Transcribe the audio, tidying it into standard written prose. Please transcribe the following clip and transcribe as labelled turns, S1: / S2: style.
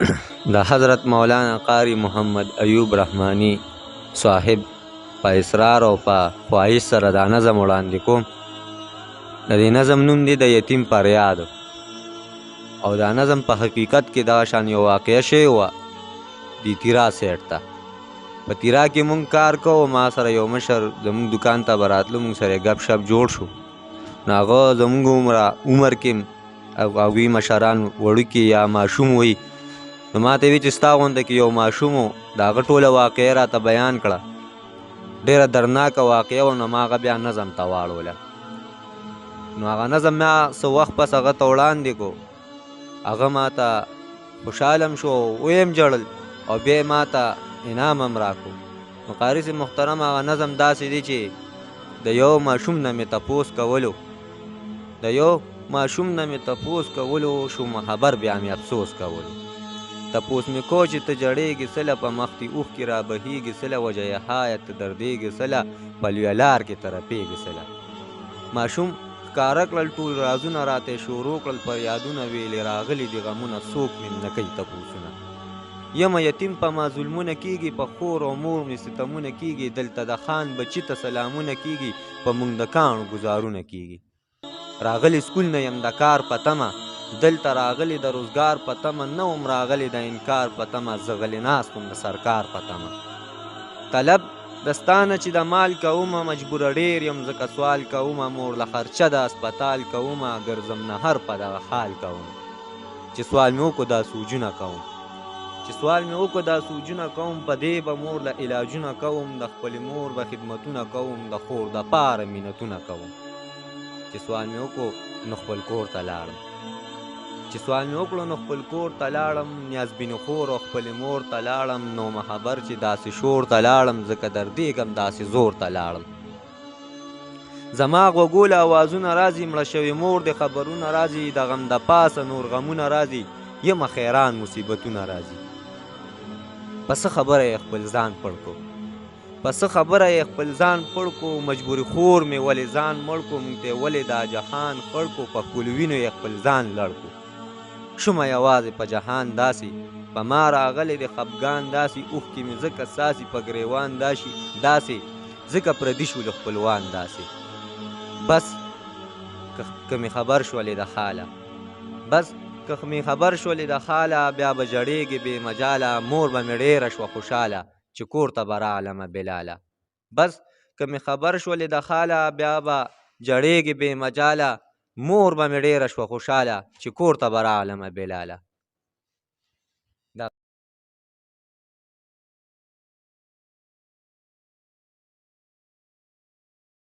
S1: د حضرت مولانا قاری محمد ایوب رحمانی صاحب په اصرار او په خواهش سره دا نظم وړاندې کوم. د دې نظم نوم دی د یتیم فریاد، او دا نظم په حقیقت کې دغه شان یو واقعه شوې وه د تیرا سیټ ته. په تیرا کې مونږ کار کوو، ما سره یو مشر زمونږ دکان ته به راتلو، مونږ سره ګپ شپ جوړ شو. نو هغه زمونږ عمر کې هغوی مشران وړوکي یا ماشوم وي. نو ما ته وی چې ستا غونده کې یو ماشوم و، د هغه ټوله واقعه راته بیان کړه، ډېره دردناکه واقعه وه. نو ما هغه بیا نظم ته واړوله. نو هغه نظم ما څه وخت پس هغه ته وړاندې کو، هغه ما ته خوشحاله هم شو، ویم جړل، او بیا ما ته انعام هم راکو. نو قاري صاحب محترم، هغه نظم داسې دی چې د یو ماشوم نه مې تپوس کولو، شوم خبر بیا مې افسوس کولو. تپوس مې کو چې ته جړېږې سله، په مخ دې اوښکې را بهېږې سله، وجه یې حایه ته دردېږې سله، په لویه لار کې ته رپېږې سله. ماشوم ښکاره کړل ټول رازونه، راته یې شروع کړل فریادونه، ویلې راغلي دي غمونه، څوک مې نه کوي تپوسونه. یمه یتیم په ما ظلمونه کېږي، په خور او مور مې ستمونه کېږي، دلته د خان بچي ته سلامونه کېږي، په موږ د کاڼو ګزارونه کېږي. راغلی سکول نه یم د کار په تمه، دلته راغلی د روزګار په تمه، نه وم راغلی د انکار په تمه، زه غلی ناست وم د سرکار په تمه. طلب دستانه چې د مال کومه، مجبوره ډېر یم ځکه سوال کومه، مور له خرچه د اسپتال کومه، ګرځم نهر په دغه حال کوم. چې سوال مې وکړو دا سوجونه کوم، په دې به مور له علاجونه کوم، د خپلې مور به خدمتونه کوم، د خور د پاره مینتونه کوم. چې سوال مې وکړو نو خپل کور ته لاړم، نیازبینو خور او خپلې مور ته لاړم، نو مه خبر چې داسې شور ته لاړم، ځکه دردېږم داسې زور ته لاړم. زما غوږو له اوازونه راځي، مړه شوې مور د خبرونه راځي، د غم د پاسه نور غمونه راځي، یمه خیران مصیبتونه راځي. په څه خبره یې خپل ځان پړ کو، مجبوري خور مې ولې ځان مړ کو، موږ ته ولې دا جهان خړ کو، په خپلو وینو یې خپل ځان لړ کو. شومه یوازې په جهان داسې، په ما راغلی د خفګان داسې، اوښکې مې ځکه څاڅي په ګریوان داسې، ځکه پردي شو له خپلوان داسې. بس که مې خبر شولې د خاله، بیا به جړېږې بې مجاله، مور به مې ډېره شوه خوشحاله، چې کور ته به راغلمه بلاله. بس که مې خبر شولې د خاله، بیا به جړېږې بې مجاله، مور به مې ډېره شوه خوشحاله، چې کور ته به راغلمه بلاله.